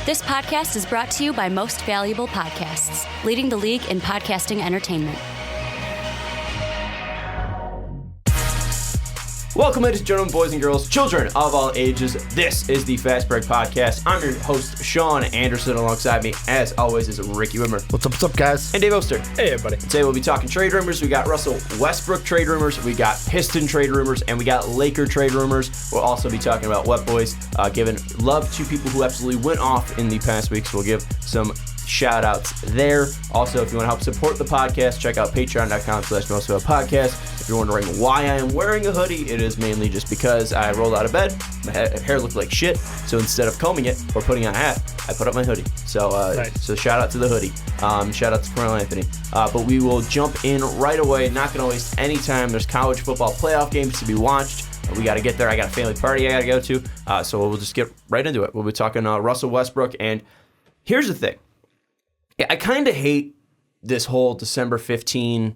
This podcast is brought to you by Most Valuable Podcasts, leading the league in podcasting entertainment. Welcome, ladies and gentlemen, boys and girls, children of all ages. This is the Fast Break Podcast. I'm your host, Sean Anderson. Alongside me, as always, is Ricky Widmer. What's up, guys? And Dave Oster. Hey, everybody. Today we'll be talking trade rumors. We got Russell Westbrook trade rumors. We got Piston trade rumors. And we got Laker trade rumors. We'll also be talking about Wet Boys, giving love to people who absolutely went off in the past weeks. We'll give some shout-outs there. Also, if you want to help support the podcast, check out patreon.com/mostofapodcast. If you're wondering why I am wearing a hoodie, it is mainly just because I rolled out of bed. My hair looked like shit, so instead of combing it or putting on a hat, I put up my hoodie. So nice. So shout out to the hoodie. Shout out to Carmelo Anthony. But we will jump in right away. Not going to waste any time. There's college football playoff games to be watched. We got to get there. I got a family party I got to go to. So we'll just get right into it. We'll be talking Russell Westbrook. And here's the thing. I kind of hate this whole December 15,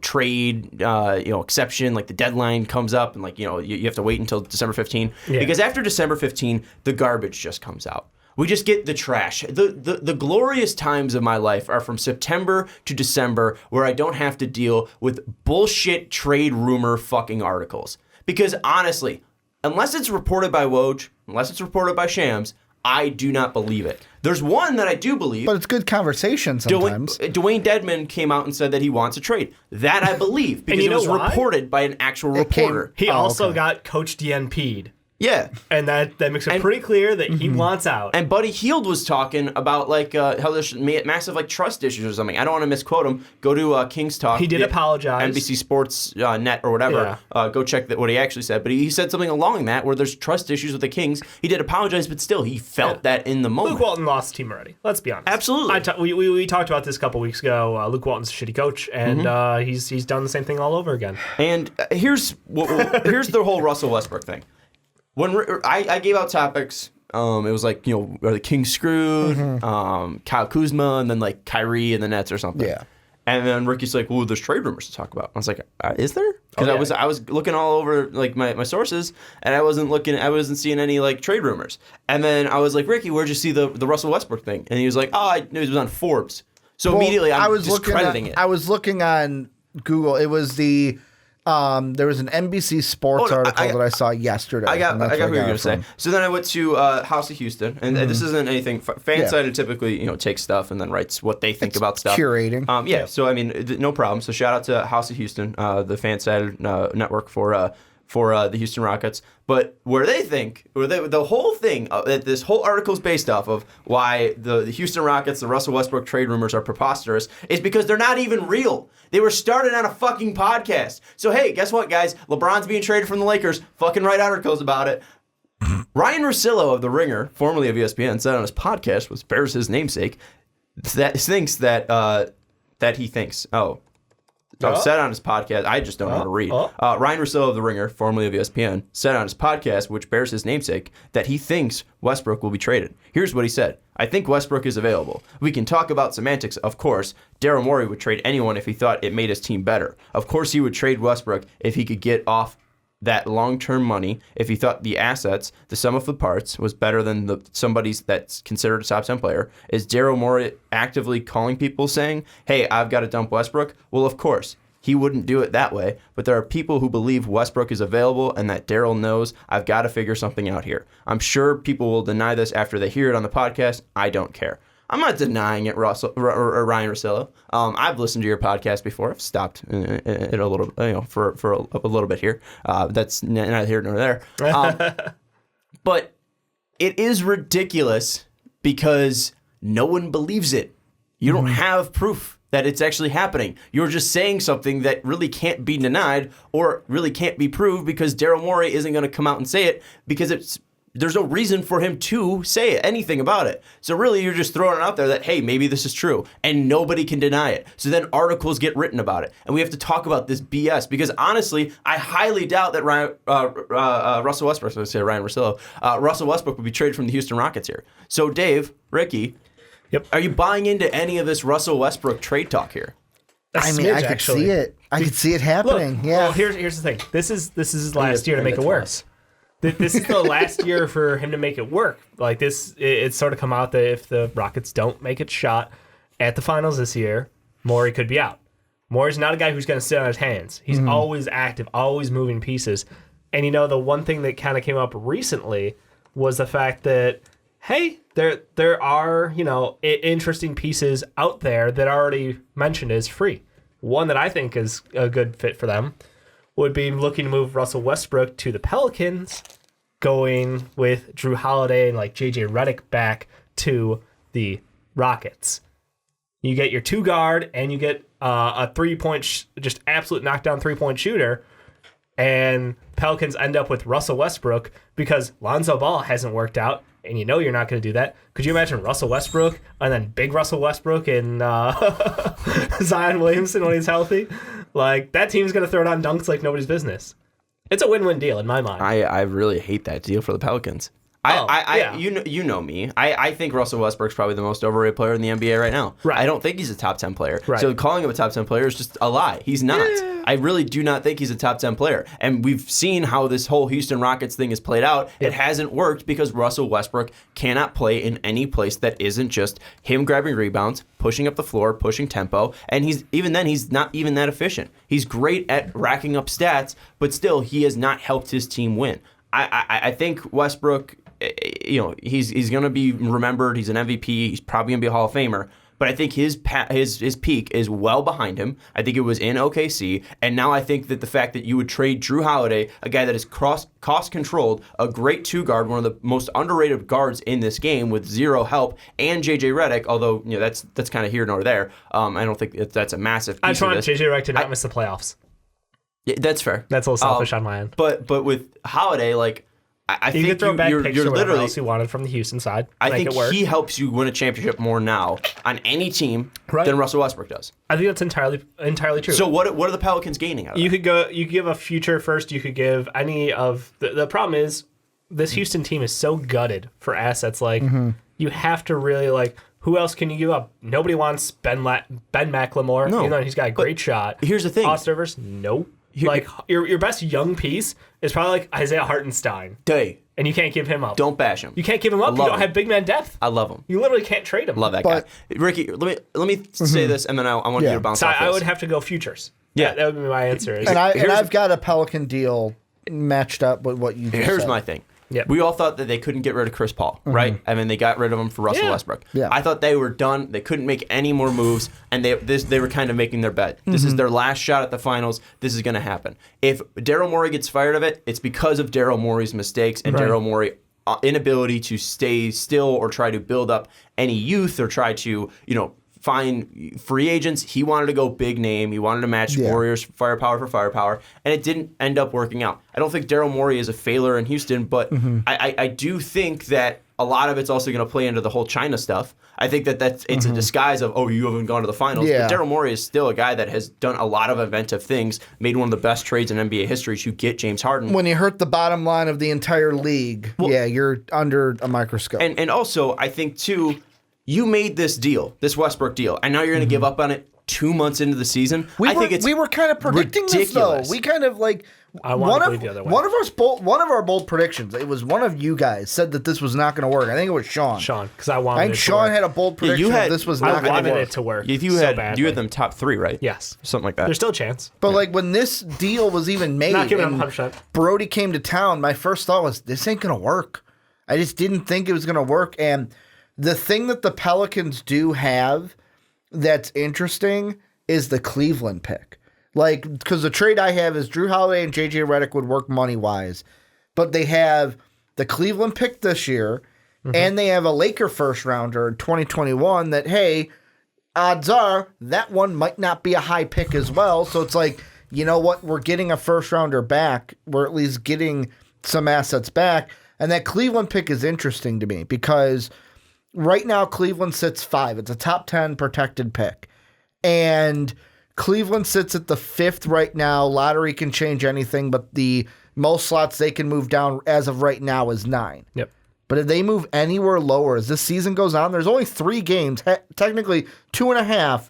trade, exception. Like the deadline comes up and you have to wait until December 15 because after December 15, the garbage just comes out. We just get the trash. The glorious times of my life are from September to December where I don't have to deal with bullshit trade rumor fucking articles. Because honestly, unless it's reported by Woj, unless it's reported by Shams, I do not believe it. There's one that I do believe. But it's good conversation sometimes. Dwayne Dedman came out and said that he wants a trade. That I believe because it was reported by an actual reporter. He also got Coach DNP'd. Yeah. And that makes it pretty clear that he wants out. And Buddy Hield was talking about how there's massive trust issues or something. I don't want to misquote him. Go to King's Talk. He did apologize. NBC Sports Net or whatever. Yeah. Go check what he actually said. But he said something along that where there's trust issues with the Kings. He did apologize, but still he felt that in the moment. Luke Walton lost the team already. Let's be honest. Absolutely. We talked about this a couple weeks ago. Luke Walton's a shitty coach, and he's done the same thing all over again. And here's the whole Russell Westbrook thing. When I gave out topics, it was are the Kings screwed? Kyle Kuzma, and then Kyrie and the Nets or something. Yeah. And then Ricky's like, "Well, there's trade rumors to talk about." I was like, "Is there?" Because I was looking all over my sources, and I wasn't seeing any trade rumors. And then I was like, "Ricky, where'd you see the Russell Westbrook thing?" And he was like, "Oh, I knew it was on Forbes." So immediately I was discrediting it. I was looking on Google. It was there was an NBC Sports article that I saw yesterday. I got who you're going to say. So then I went to House of Houston, and this isn't anything. Fansided typically, takes stuff and then writes what they think about stuff. Curating. So I mean, no problem. So shout out to House of Houston, the Fansided network for the Houston Rockets. But where they think, the whole thing, this whole article is based off of why the Houston Rockets, the Russell Westbrook trade rumors are preposterous, is because they're not even real. They were started on a fucking podcast. So hey, guess what, guys? LeBron's being traded from the Lakers. Fucking write articles about it. Ryan Russillo of The Ringer, formerly of ESPN, said on his podcast, which bears his namesake, said on his podcast, I just don't know how to read. Ryan Russillo of The Ringer, formerly of ESPN, said on his podcast, which bears his namesake, that he thinks Westbrook will be traded. Here's what he said. "I think Westbrook is available. We can talk about semantics, of course. Daryl Morey would trade anyone if he thought it made his team better. Of course he would trade Westbrook if he could get off that long-term money, if he thought the assets, the sum of the parts, was better than somebody's that's considered a top 10 player. Is Daryl Morey actively calling people saying, hey, I've got to dump Westbrook? Well, of course. He wouldn't do it that way, but there are people who believe Westbrook is available and that Daryl knows I've got to figure something out here. I'm sure people will deny this after they hear it on the podcast. I don't care." I'm not denying it, Russell or Ryan Russillo. I've listened to your podcast before. I've stopped it a little, for a little bit here. That's neither here nor there. But it is ridiculous because no one believes it. You don't have proof that it's actually happening. You're just saying something that really can't be denied or really can't be proved because Daryl Morey isn't going to come out and say it because there's no reason for him to say anything about it. So really, you're just throwing it out there that, hey, maybe this is true, and nobody can deny it. So then articles get written about it, and we have to talk about this BS because honestly, I highly doubt that Russell Westbrook, so I say Ryan Russillo, Russell Westbrook would be traded from the Houston Rockets here. So Dave, Ricky, are you buying into any of this Russell Westbrook trade talk here? I could see it. I could see it happening. Look, well, here's the thing. This is his last year to make it worse. This is the last year for him to make it work. Like this, it's sort of come out that if the Rockets don't make it shot at the finals this year, Morey could be out. Morey's not a guy who's going to sit on his hands. He's always active, always moving pieces. And the one thing that kind of came up recently was the fact that, hey, there are, interesting pieces out there that are already mentioned as free. One that I think is a good fit for them would be looking to move Russell Westbrook to the Pelicans, going with Drew Holiday and like JJ Redick back to the Rockets. You get your 2 guard and you get a 3-point, just absolute knockdown 3-point shooter, and Pelicans end up with Russell Westbrook because Lonzo Ball hasn't worked out, and you're not going to do that. Could you imagine Russell Westbrook and then big Russell Westbrook and Zion Williamson when he's healthy? Like, that team's going to throw down dunks like nobody's business. It's a win-win deal in my mind. I really hate that deal for the Pelicans. You know me. I think Russell Westbrook's probably the most overrated player in the NBA right now. Right. I don't think he's a top 10 player. Right. So calling him a top 10 player is just a lie. He's not. Yeah. I really do not think he's a top 10 player. And we've seen how this whole Houston Rockets thing has played out. It hasn't worked because Russell Westbrook cannot play in any place that isn't just him grabbing rebounds, pushing up the floor, pushing tempo, and he's not even that efficient. He's great at racking up stats, but still he has not helped his team win. I think Westbrook, he's going to be remembered. He's an MVP. He's probably going to be a Hall of Famer. But I think his peak is well behind him. I think it was in OKC. And now I think that the fact that you would trade Drew Holiday, a guy that is cost-controlled, a great 2-guard, one of the most underrated guards in this game with zero help, and JJ Redick, although that's kind of here nor there. I don't think that's a massive piece I just want JJ Redick to not miss the playoffs. Yeah, that's fair. That's a little selfish on my end. But with Holiday, I think could throw back you're picks or whatever literally else you wanted from the Houston side. I think think he helps you win a championship more now on any team than Russell Westbrook does. I think that's entirely true. So what are the Pelicans gaining out of that? You could give a future first. You could give any of the problem is this Houston team is so gutted for assets. Like you have to really who else can you give up? Nobody wants Ben McLemore. No, even though he's got a great shot. Here's the thing, Osterverse, nope. Your best young piece is probably Isaiah Hartenstein. And you can't give him up. Don't bash him. You can't give him up. You don't have big man depth. I love him. You literally can't trade him. Love that guy. Ricky, let me say this, and then I want you to bounce off this. I would have to go futures. Yeah. That would be my answer. And I've got a Pelican deal matched up with what you just Here's said. my thing. Yep. We all thought that they couldn't get rid of Chris Paul, right? I mean, they got rid of him for Russell Westbrook. Yeah. I thought they were done. They couldn't make any more moves, and they were kind of making their bet. This is their last shot at the finals. This is going to happen. If Daryl Morey gets fired of it, it's because of Daryl Morey's mistakes and Daryl Morey's inability to stay still or try to build up any youth or try to, find free agents. He wanted to go big name. He wanted to match Warriors firepower for firepower, and it didn't end up working out. I don't think Daryl Morey is a failure in Houston, but I do think that a lot of it's also going to play into the whole China stuff. I think that it's a disguise of, you haven't gone to the finals. Yeah. But Daryl Morey is still a guy that has done a lot of inventive things, made one of the best trades in NBA history to get James Harden. When you hurt the bottom line of the entire league, you're under a microscope. And also, I think, too, you made this deal, this Westbrook deal, and now you're going to give up on it 2 months into the season. We were kind of predicting ridiculous. this, though. We kind of I want to believe the other way. One of our bold predictions. It was one of you guys said that this was not going to work. I think it was Sean. Because I wanted. I think Sean had a bold prediction. That this was not going to work. I wanted it to work. If you had them top 3, right? Yes, something like that. There's still a chance. But when this deal was even made, not giving him 100%. Brody came to town. My first thought was, this ain't going to work. I just didn't think it was going to work. And the thing that the Pelicans do have that's interesting is the Cleveland pick. Because the trade I have is Drew Holiday and JJ Redick would work money-wise. But they have the Cleveland pick this year, and they have a Laker first-rounder in 2021 that, hey, odds are that one might not be a high pick as well. So it's you know what? We're getting a first-rounder back. We're at least getting some assets back. And that Cleveland pick is interesting to me because right now Cleveland sits 5. It's a top 10 protected pick. And Cleveland sits at the 5th right now. Lottery can change anything, but the most slots they can move down as of right now is 9. Yep. But if they move anywhere lower as this season goes on, there's only 3 games, technically 2.5,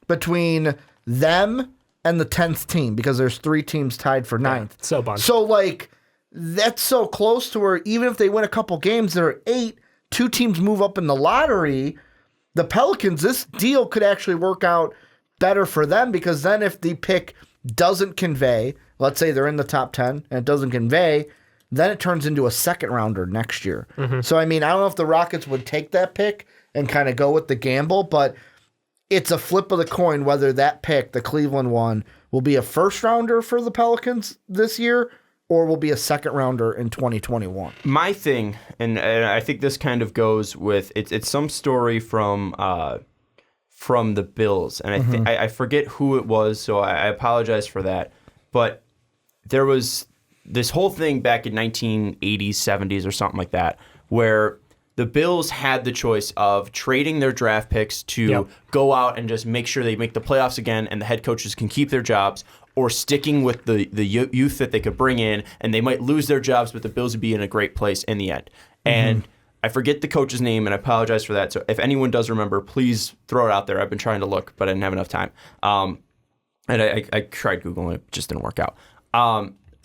between them and the 10th team because there's 3 teams tied for 9th. So bunch. So that's so close to where even if they win a couple games, they're 8, 2 teams move up in the lottery. The Pelicans, this deal could actually work out better for them because then if the pick doesn't convey, let's say they're in the top 10 and it doesn't convey, then it turns into a second rounder next year. So, I mean, I don't know if the Rockets would take that pick and kind of go with the gamble, but it's a flip of the coin whether that pick, the Cleveland one, will be a first rounder for the Pelicans this year or will be a second rounder in 2021. My thing, and I think this kind of goes with, it's some story from the Bills, and I forget who it was, so I apologize for that, but there was this whole thing back in 1980s, 70s or something like that, where the Bills had the choice of trading their draft picks to go out and just make sure they make the playoffs again and the head coaches can keep their jobs, or sticking with the youth that they could bring in, and they might lose their jobs, but the Bills would be in a great place in the end. And I forget the coach's name, and I apologize for that. So if anyone does remember, please throw it out there. I've been trying to look, but I didn't have enough time. And I tried Googling, it just didn't work out.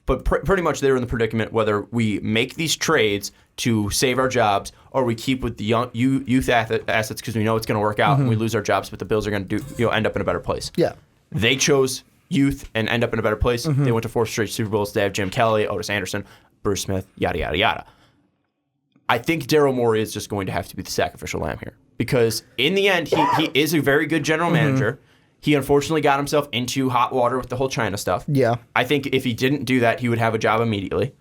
But pretty much they were in the predicament whether we make these trades to save our jobs or we keep with the youth assets because we know it's going to work out and we lose our jobs, but the Bills are going to end up in a better place. Yeah. They chose youth and end up in a better place. They went to 4 straight Super Bowls. They have Jim Kelly, Otis Anderson, Bruce Smith, yada, yada, yada. I think Daryl Morey is just going to have to be the sacrificial lamb here because in the end, he is a very good general manager. He unfortunately got himself into hot water with the whole China stuff. Yeah. I think if he didn't do that, he would have a job immediately.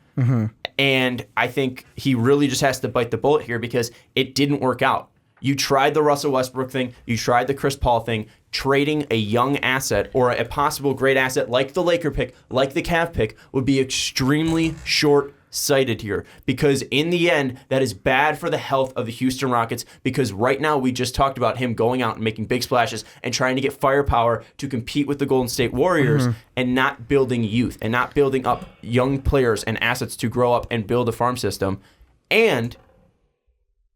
And I think he really just has to bite the bullet here because it didn't work out. You tried the Russell Westbrook thing. You tried the Chris Paul thing. Trading a young asset or a possible great asset like the Laker pick, like the Cavs pick, would be extremely short-sighted here because in the end, that is bad for the health of the Houston Rockets because right now we just talked about him going out and making big splashes and trying to get firepower to compete with the Golden State Warriors and not building youth and not building up young players and assets to grow up and build a farm system. And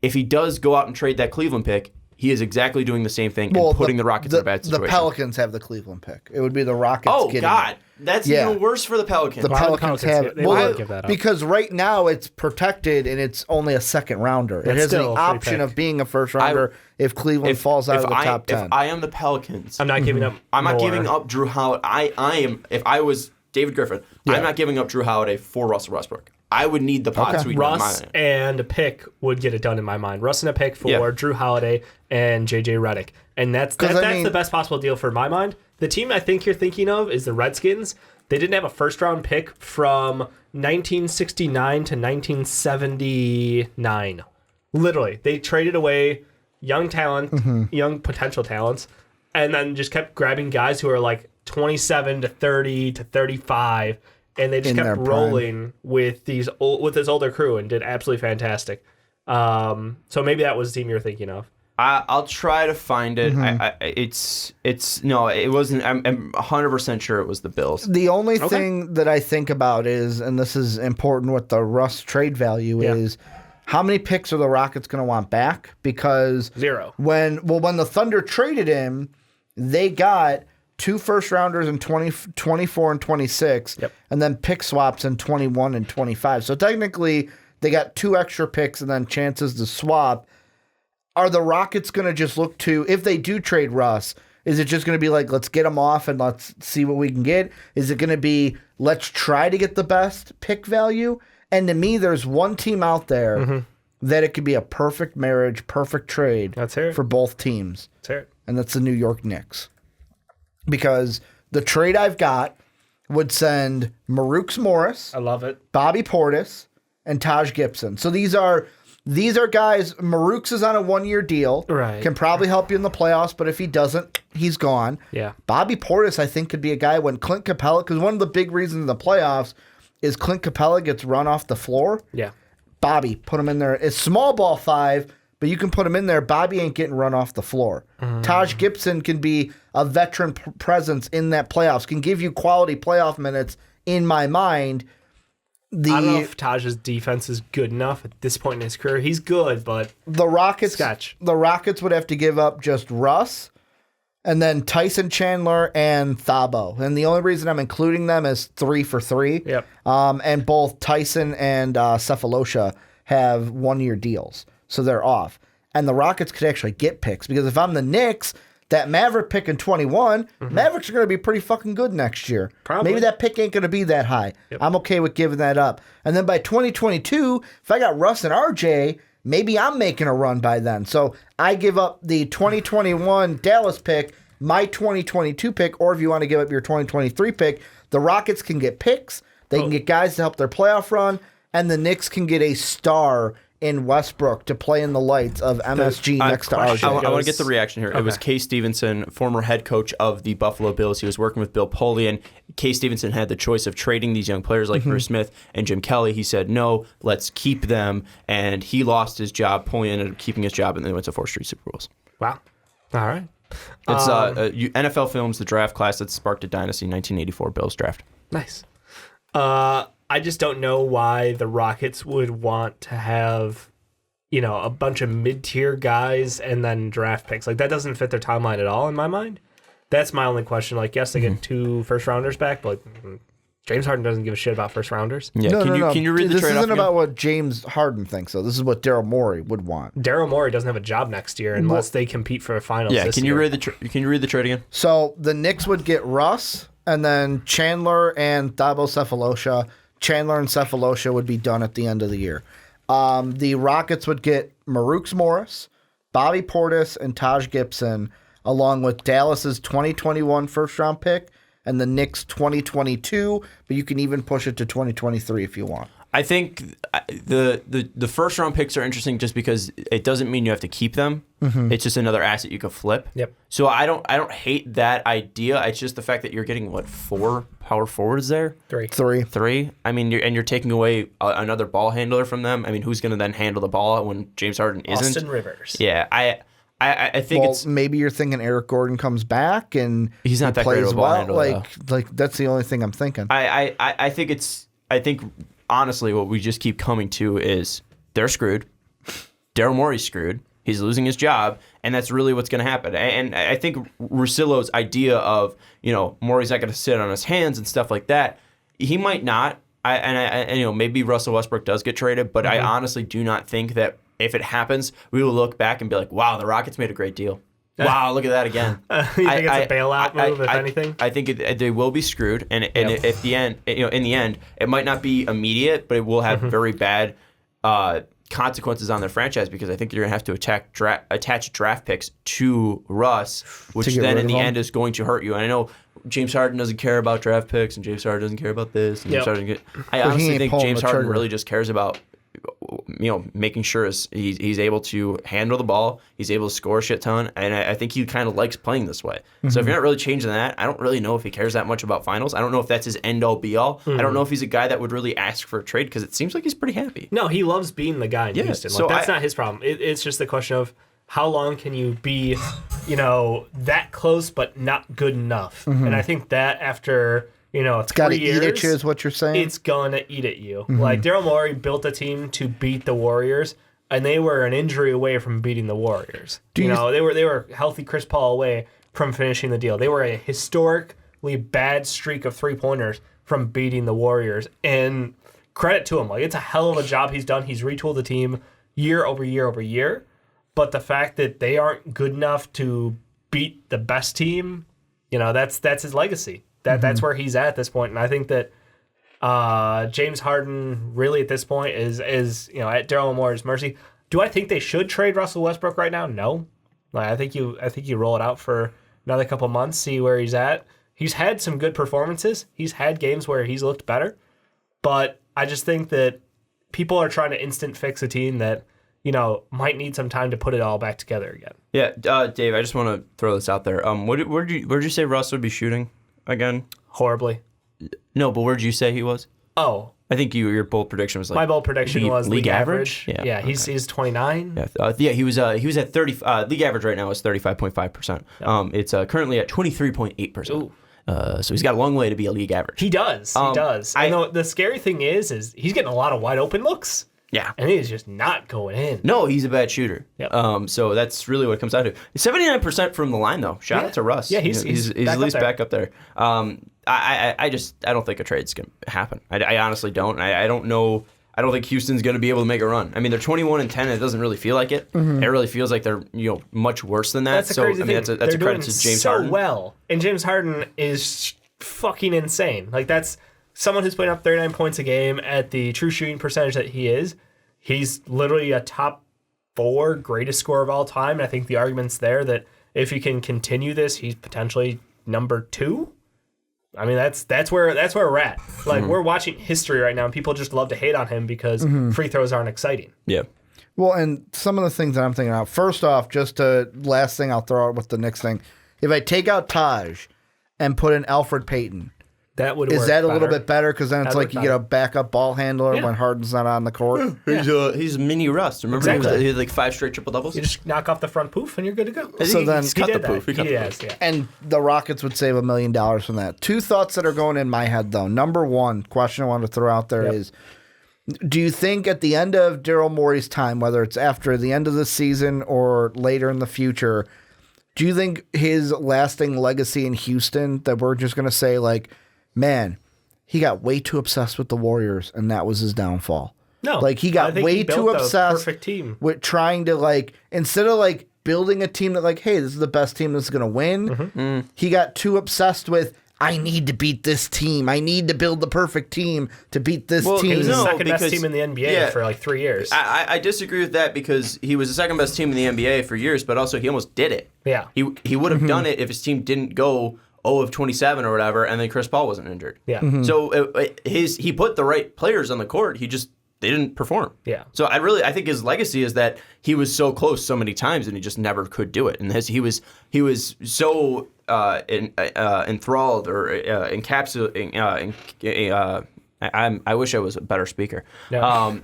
if he does go out and trade that Cleveland pick, he is exactly doing the same thing and putting the Rockets in a bad situation. The Pelicans have the Cleveland pick. It would be the Rockets getting God. That's even worse for the Pelicans. The Pelicans have it. They won't give that up. Because right now it's protected and it's only a second rounder. It has the option of being a first rounder if Cleveland falls out of the top 10. If I am the Pelicans, I'm not giving up. I'm not giving up Drew Holiday. I am. If I was David Griffin, I'm not giving up Drew Holiday for Russell Westbrook. I would need the pot sweetener. Russ and a pick would get it done in my mind. Russ and a pick for Drew Holiday and JJ Redick. And that's the best possible deal for my mind. The team I think you're thinking of is the Redskins. They didn't have a first-round pick from 1969 to 1979. Literally. They traded away young talent, young potential talents, and then just kept grabbing guys who are like 27 to 30 to 35, and they just kept rolling with this older crew and did absolutely fantastic. So maybe that was the team you're thinking of. I'll try to find it. No, it wasn't. I'm 100% sure it was the Bills. The only thing that I think about is, and this is important with the Russ trade value, is how many picks are the Rockets going to want back? Because 0. When the Thunder traded him, they got 2 first-rounders in 24 and 26, and then pick swaps in 21 and 25. So technically, they got 2 extra picks and then chances to swap. Are the Rockets going to just look to, if they do trade Russ, is it just going to be like, let's get him off and let's see what we can get? Is it going to be, let's try to get the best pick value? And to me, there's one team out there that it could be a perfect marriage, perfect trade for both teams. Let's hear it. And that's the New York Knicks. Because the trade I've got would send Marukes Morris. I love it. Bobby Portis and Taj Gibson. So these are guys. Marukes is on a 1-year deal. Right. Can probably help you in the playoffs, but if he doesn't, he's gone. Yeah. Bobby Portis, I think, could be a guy when Clint Capella, because one of the big reasons in the playoffs is Clint Capella gets run off the floor. Yeah. Bobby, put him in there. It's small ball 5, but you can put him in there. Bobby ain't getting run off the floor. Taj Gibson can be a veteran presence in that playoffs, can give you quality playoff minutes in my mind. I don't know if Taj's defense is good enough at this point in his career. He's good, but the Rockets sketch. The Rockets would have to give up just Russ And then Tyson Chandler and Thabo. And the only reason I'm including them is 3 for 3. Yep. And both Tyson and Cephalosha have 1-year deals. So they're off. And the Rockets could actually get picks. Because if I'm the Knicks, that Maverick pick in 21, Mavericks are going to be pretty fucking good next year. Probably. Maybe that pick ain't going to be that high. Yep. I'm okay with giving that up. And then by 2022, if I got Russ and RJ, maybe I'm making a run by then. So I give up the 2021 Dallas pick, my 2022 pick, or if you want to give up your 2023 pick, the Rockets can get picks. They can get guys to help their playoff run, and the Knicks can get a star in Westbrook to play in the lights of MSG next to RJ. I want to get the reaction here. Okay. It was Kay Stevenson, former head coach of the Buffalo Bills. He was working with Bill Polian. Kay Stevenson had the choice of trading these young players like Bruce Smith and Jim Kelly. He said, no, let's keep them. And he lost his job. Polian ended up keeping his job, and they went to 4 straight Super Bowls. Wow. All right. It's NFL Films, the draft class that sparked a dynasty, 1984 Bills draft. Nice. I just don't know why the Rockets would want to have, a bunch of mid-tier guys and then draft picks. Like, that doesn't fit their timeline at all in my mind. That's my only question. Like, yes, they get 2 first-rounders back, but James Harden doesn't give a shit about first-rounders. Yeah, No. Can you read the trade-off? This isn't again? about what James Harden thinks, though. This is what Daryl Morey would want. Daryl Morey doesn't have a job next year unless they compete for a finals this can you year. read the trade again? So the Knicks would get Russ, and then Chandler and Thabo Cephalosha. Chandler and Cephalosha would be done at the end of the year. The Rockets would get Marukes Morris, Bobby Portis, and Taj Gibson, along with Dallas's 2021 first-round pick and the Knicks 2022, but you can even push it to 2023 if you want. I think the first round picks are interesting just because it doesn't mean you have to keep them. It's just another asset you could flip. Yep. So I don't hate that idea. It's just the fact that you're getting 4 power forwards there. 3. I mean, you're taking away another ball handler from them. I mean, who's going to then handle the ball when James Harden isn't? Austin Rivers. Yeah, I think it's maybe you're thinking Eric Gordon comes back and he's not that plays great of a ball well. handler. Like that's the only thing I'm thinking. I think honestly, what we just keep coming to is they're screwed. Daryl Morey's screwed. He's losing his job, and that's really what's going to happen. And I think Russillo's idea of, Morey's not going to sit on his hands and stuff like that, he might not. And maybe Russell Westbrook does get traded, but I honestly do not think that if it happens, we will look back and be like, wow, the Rockets made a great deal. Wow, look at that again. You think it's a bailout move, if anything? I think they will be screwed, and at the end, in the end, it might not be immediate, but it will have very bad consequences on their franchise because I think you're gonna have to attach draft picks to Russ, which then in the end is going to hurt you. And I know James Harden doesn't care about draft picks, and James Harden doesn't care about this. And I honestly think James Harden really just cares about making sure he's able to handle the ball, he's able to score a shit ton, and I think he kind of likes playing this way. So if you're not really changing that, I don't really know if he cares that much about finals. I don't know if that's his end-all, be-all. I don't know if he's a guy that would really ask for a trade because it seems like he's pretty happy. No, he loves being the guy in Houston. So that's not his problem. It's just the question of how long can you be, that close but not good enough. And I think that after... it's got to 3 years, eat at you, is what you're saying? It's going to eat at you. Like, Daryl Morey built a team to beat the Warriors, and they were an injury away from beating the Warriors. They were healthy Chris Paul away from finishing the deal. They were a historically bad streak of 3-pointers from beating the Warriors. And credit to him. Like, it's a hell of a job he's done. He's retooled the team year over year over year. But the fact that they aren't good enough to beat the best team, that's his legacy. That's where he's at this point, and I think that James Harden really at this point is at Daryl Morey's mercy. Do I think they should trade Russell Westbrook right now? No. I think you roll it out for another couple months, see where he's at. He's had some good performances. He's had games where he's looked better, but I just think that people are trying to instant fix a team that might need some time to put it all back together again. Yeah, Dave, I just want to throw this out there. Where'd you say Russ would be shooting again? Horribly. No, but where'd you say he was? Oh. I think your bold prediction was my bold prediction was league average. Yeah, he's 29. Yeah, he was at 30. League average right now is 35.5%. It's currently at 23.8%. So he's got a long way to be a league average. He does. I know the scary thing is he's getting a lot of wide open looks. Yeah. And he is just not going in. No, he's a bad shooter. Yep. So that's really what it comes down to. 79% from the line, though. Shout out to Russ. Yeah, he's at least back up there. I don't think a trade's going to happen. I honestly don't. I don't know. I don't think Houston's going to be able to make a run. I mean, they're 21-10, and it doesn't really feel like it. Mm-hmm. It really feels like they're much worse than that. That's a crazy thing. That's a credit to James Harden. Well, and James Harden is fucking insane. Like, that's someone who's putting up 39 points a game at the true shooting percentage that he is. He's literally a top 4 greatest scorer of all time. And I think the argument's there that if he can continue this, he's potentially number 2. I mean, that's where we're at. Like, we're watching history right now, and people just love to hate on him because free throws aren't exciting. Yeah. Well, and some of the things that I'm thinking about. First off, last thing I'll throw out with the Knicks thing. If I take out Taj and put in Alfred Payton, that would is that a little bit better? Because then it's like you get a backup ball handler when Harden's not on the court. He's mini Rust. Remember, he had like 5 straight triple doubles. You just knock off the front poof and you're good to go. So then he cut the poof. And the Rockets would save $1 million from that. 2 thoughts that are going in my head though. Number one question I want to throw out there is: do you think at the end of Daryl Morey's time, whether it's after the end of the season or later in the future, do you think his lasting legacy in Houston that we're just going to say like, man, he got way too obsessed with the Warriors, and that was his downfall? No. Like, he got way too obsessed perfect team with trying to, like, instead of, like, building a team that, like, hey, this is the best team that's going to win, he got too obsessed with, I need to beat this team. I need to build the perfect team to beat this team. He was the second best team in the NBA for, like, 3 years. I disagree with that because he was the second best team in the NBA for years, but also he almost did it. Yeah. He would have done it if his team didn't go 0 of 27 or whatever, and then Chris Paul wasn't injured. Yeah. So he put the right players on the court. They didn't perform. Yeah. So I think his legacy is that he was so close so many times and he just never could do it. And he was so enthralled or encapsulating. I wish I was a better speaker. No.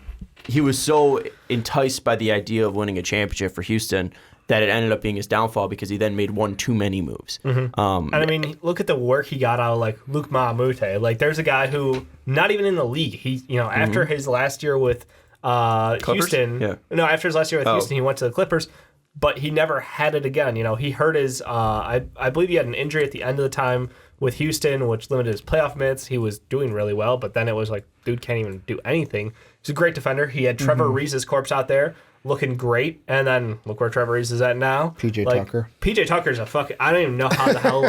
He was so enticed by the idea of winning a championship for Houston that it ended up being his downfall because he then made one too many moves. And I mean, look at the work he got out of like Luke Maamute. Like, there's a guy who not even in the league. He, after his last year with Houston, after his last year with Houston, he went to the Clippers, but he never had it again. He hurt his. I believe he had an injury at the end of the time with Houston, which limited his playoff minutes. He was doing really well, but then it was like, dude can't even do anything. He's a great defender. He had Trevor Reese's corpse out there, looking great, and then look where Trevor Reese is at now. PJ Tucker. PJ Tucker's a fucking. I don't even know how the hell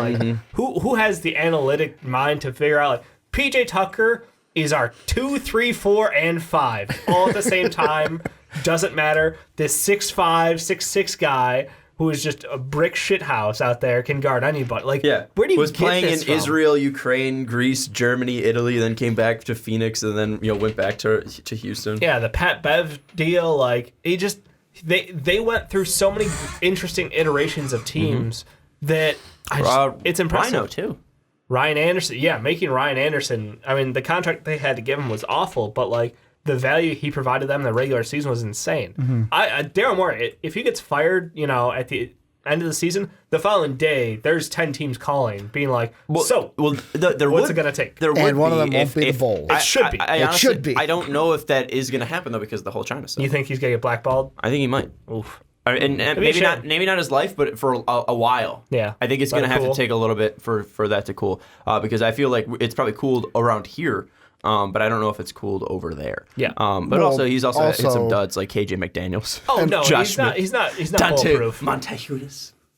who has the analytic mind to figure out like PJ Tucker is our 2, 3, 4, and 5 all at the same time. Doesn't matter. This 6'5", 6'6" guy who is just a brick shit house out there can guard anybody. Like, where do you was get playing this in from? Israel, Ukraine, Greece, Germany, Italy, then came back to Phoenix, and then went back to Houston. Yeah, the Pat Bev deal. Like, they went through so many interesting iterations of teams that it's impressive. Rhino too. Ryan Anderson, making Ryan Anderson. I mean, the contract they had to give him was awful, but like the value he provided them in the regular season was insane. Daryl Morey, if he gets fired, at the end of the season, the following day there's 10 teams calling, being like, what's it gonna take? And one of them won't be the Bulls. It should be. It should be. I don't know if that is going to happen though because of the whole China stuff. You think he's gonna get blackballed? I think he might. Oof. And maybe not his life, but for a while. Yeah, I think it's going to have to take a little bit for that to cool, because I feel like it's probably cooled around here, but I don't know if it's cooled over there. Yeah. But also he's also hit some duds like KJ McDaniels. Oh no, Josh he's not Dante bulletproof.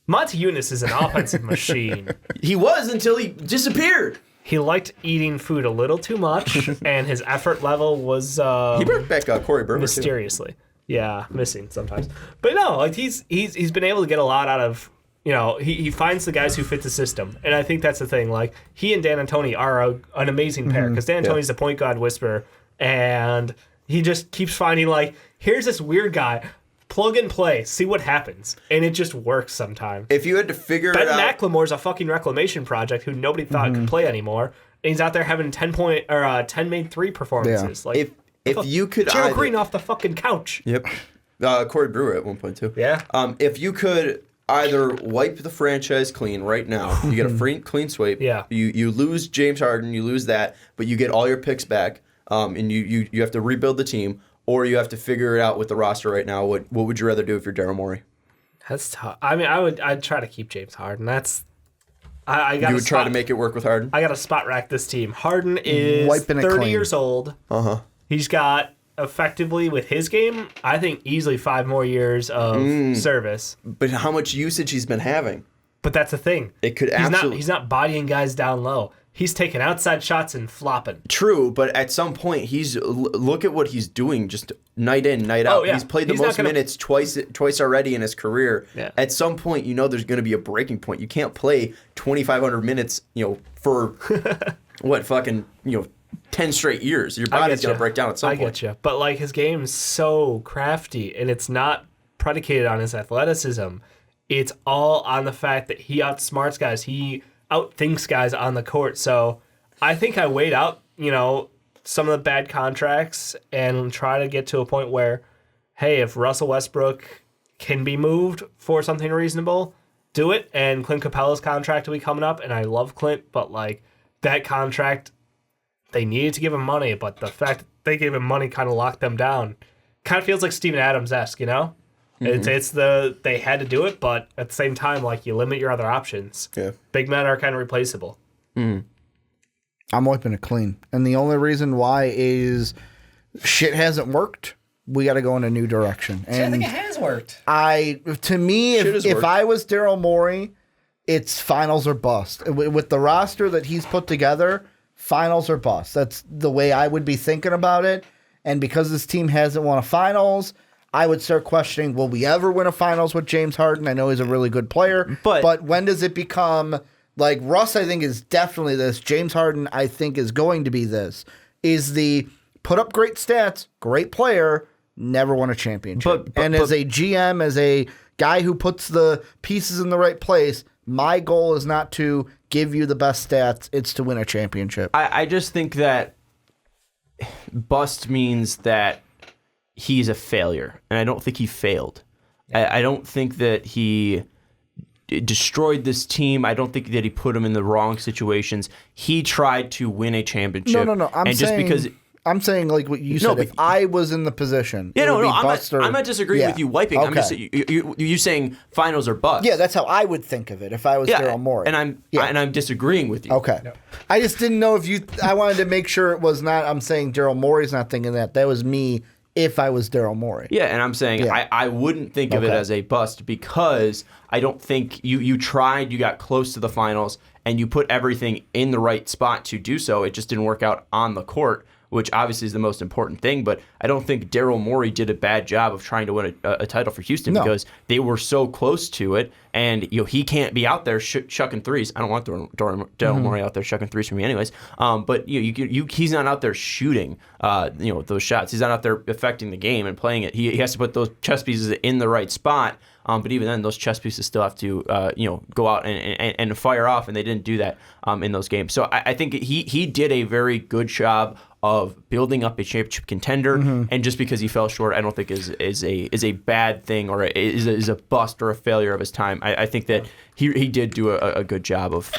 Montejunas is an offensive machine. He was until he disappeared. He liked eating food a little too much, and his effort level was he brought back Corey Brewer mysteriously. Too. Yeah, missing sometimes. But no, like he's been able to get a lot out of, he finds the guys who fit the system. And I think that's the thing. Like, he and Dan Antoni are an amazing pair because Dan Antoni's the point guard whisperer, and he just keeps finding, like, here's this weird guy, plug and play, see what happens. And it just works sometimes. If you had to figure Ben it out. McLemore's a fucking reclamation project who nobody thought could play anymore. And he's out there having 10 made 3 performances. Yeah. Like, if you could Gerald Green off the fucking couch. Yep. Corey Brewer at one point too. Yeah. If you could either wipe the franchise clean right now, you get a clean sweep. Yeah. You lose James Harden, you lose that, but you get all your picks back, and you have to rebuild the team, or you have to figure it out with the roster right now. What would you rather do if you're Daryl Morey? That's tough. I mean, I'd try to keep James Harden. You would try to make it work with Harden? I got to spot rack this team. Harden is 30 years old. He's got, effectively, with his game, I think easily 5 more years of service. But how much usage he's been having? But that's the thing. It could He's not bodying guys down low. He's taking outside shots and flopping. True, but at some point, look at what he's doing just night in, night out. He's played the most minutes twice already in his career. Yeah. At some point, there's going to be a breaking point. You can't play 2,500 minutes, for what, fucking, 10 straight years. Your body's going to break down at some point. I get you. But, like, his game's so crafty, and it's not predicated on his athleticism. It's all on the fact that he outsmarts guys. He outthinks guys on the court. So I think I weighed out, some of the bad contracts and try to get to a point where, hey, if Russell Westbrook can be moved for something reasonable, do it. And Clint Capella's contract will be coming up, and I love Clint, but like that contract, they needed to give him money, but the fact that they gave him money kind of locked them down. Kind of feels like Steven Adams-esque, It's they had to do it, but at the same time, like, you limit your other options. Yeah. Big men are kind of replaceable. I'm wiping it clean. And the only reason why is shit hasn't worked. We got to go in a new direction. And I think it has worked. To me, if I was Daryl Morey, it's finals or bust. With the roster that he's put together, finals or bust. That's the way I would be thinking about it. And because this team hasn't won a finals, I would start questioning, will we ever win a finals with James Harden? I know he's a really good player, but when does it become, like, Russ, I think, is definitely this. James Harden, I think, is going to be this. Is the put up great stats, great player, never won a championship. As a GM, as a guy who puts the pieces in the right place, my goal is not to give you the best stats, it's to win a championship. I just think that bust means that he's a failure, and I don't think he failed. I don't think that he destroyed this team. I don't think that he put them in the wrong situations. He tried to win a championship. No. I'm saying like what you said. If I was in the position, I'm not disagreeing with you wiping. Okay. I'm just you saying finals or bust. Yeah, that's how I would think of it if I was Daryl Morey. And I'm disagreeing with you. Okay. No. I just didn't know if you. I wanted to make sure it was not. I'm saying Daryl Morey's not thinking that. That was me. If I was Daryl Morey. Yeah, and I'm saying I wouldn't think of it as a bust because I don't think you tried, you got close to the finals, and you put everything in the right spot to do so. It just didn't work out on the court, which obviously is the most important thing. But I don't think Daryl Morey did a bad job of trying to win a title for Houston because they were so close to it. And he can't be out there chucking threes. I don't want Daryl Morey out there chucking threes for me, anyways. But he's not out there shooting those shots. He's not out there affecting the game and playing it. He has to put those chess pieces in the right spot. But even then, those chess pieces still have to go out and fire off, and they didn't do that in those games. So I think he did a very good job of building up a championship contender, and just because he fell short, I don't think is a bad thing or is a bust or a failure of his time. I think that he did do a good job of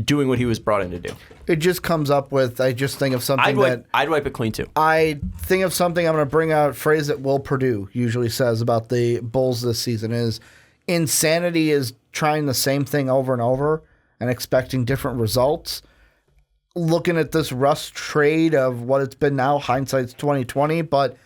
doing what he was brought in to do. It just comes up with, I just think of something I'd wipe it clean too. I think of something, I'm going to bring out a phrase that Will Perdue usually says about the Bulls this season is, insanity is trying the same thing over and over and expecting different results. Looking at this Russ trade of what it's been now, hindsight's 2020, but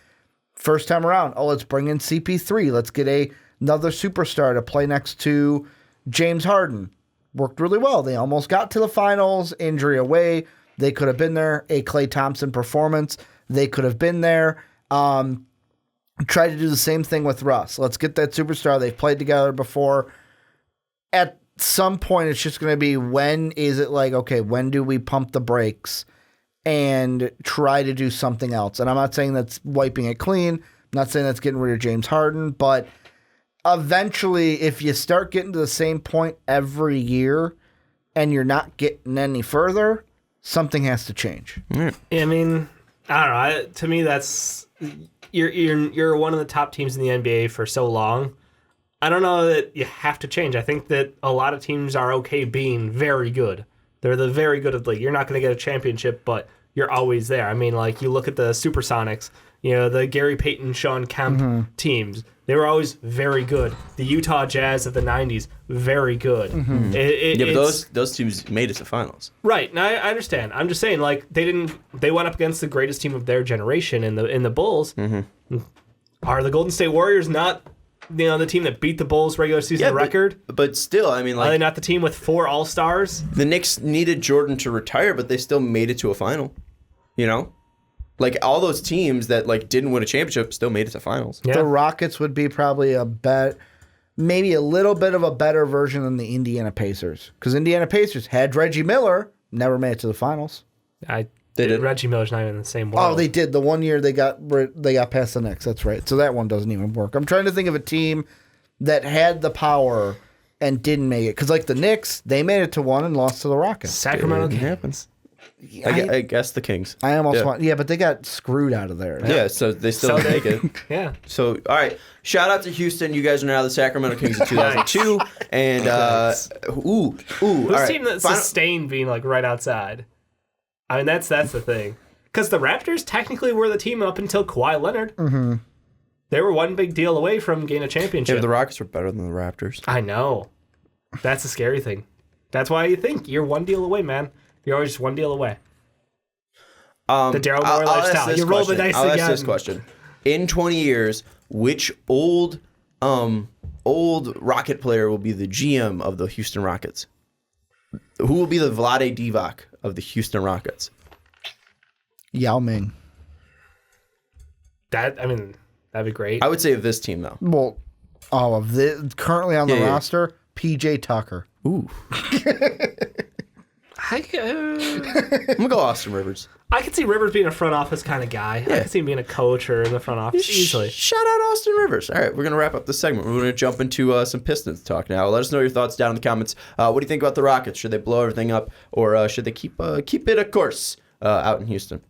first time around, let's bring in CP3. Let's get another superstar to play next to James Harden. Worked really well. They almost got to the finals, injury away. They could have been there. A Klay Thompson performance. They could have been there. Tried to do the same thing with Russ. Let's get that superstar. They've played together before. At some point, it's just going to be, when is it like, okay, when do we pump the brakes and try to do something else? And I'm not saying that's wiping it clean. I'm not saying that's getting rid of James Harden, but eventually, if you start getting to the same point every year and you're not getting any further, something has to change. I mean, I don't know. To me, that's you're one of the top teams in the NBA for so long. I don't know that you have to change. I think that a lot of teams are okay being very good. They're the very good of the league. You're not going to get a championship, but you're always there. I mean, like, you look at the Supersonics, the Gary Payton, Sean Kemp teams. They were always very good. The Utah Jazz of the 90s, very good. But those teams made it to finals. Right, and I understand. I'm just saying, like, they went up against the greatest team of their generation in the Bulls. Are the Golden State Warriors not the team that beat the Bulls regular season record? But still, I mean, like, are they not the team with 4 All-Stars? The Knicks needed Jordan to retire, but they still made it to a final. Like, all those teams that, like, didn't win a championship still made it to finals. The Rockets would be probably maybe a little bit of a better version than the Indiana Pacers. Because Indiana Pacers had Reggie Miller, never made it to the finals. They did. Reggie Miller's not even in the same world. Oh, they did. The one year they got past the Knicks. That's right. So that one doesn't even work. I'm trying to think of a team that had the power and didn't make it. Because, like, the Knicks, they made it to one and lost to the Rockets. Sacramento It happens. I guess the Kings. I almost want... Yeah, but they got screwed out of there. Yeah, so they still make it. Yeah. So, all right. Shout out to Houston. You guys are now the Sacramento Kings of 2002. And, Who's the team that sustained being, like, right outside? I mean, that's the thing. Because the Raptors technically were the team up until Kawhi Leonard. Mm-hmm. They were one big deal away from getting a championship. Yeah, but the Rockets were better than the Raptors. I know. That's the scary thing. That's why you think you're one deal away, man. You're always just one deal away. The Daryl Morey lifestyle. You roll the dice again. I'll ask this question. In 20 years, which old Rocket player will be the GM of the Houston Rockets? Who will be the Vlade Divac of the Houston Rockets? Yao Ming. That'd be great. I would say of this team, though. Well, currently on the roster, PJ Tucker. Ooh. I'm going to go Austin Rivers. I could see Rivers being a front office kind of guy. I could see him being a coach or in the front office easily. Shout out Austin Rivers. All right, we're going to wrap up this segment. We're going to jump into some Pistons talk now. Let us know your thoughts down in the comments. What do you think about the Rockets? Should they blow everything up, or should they keep it a course out in Houston?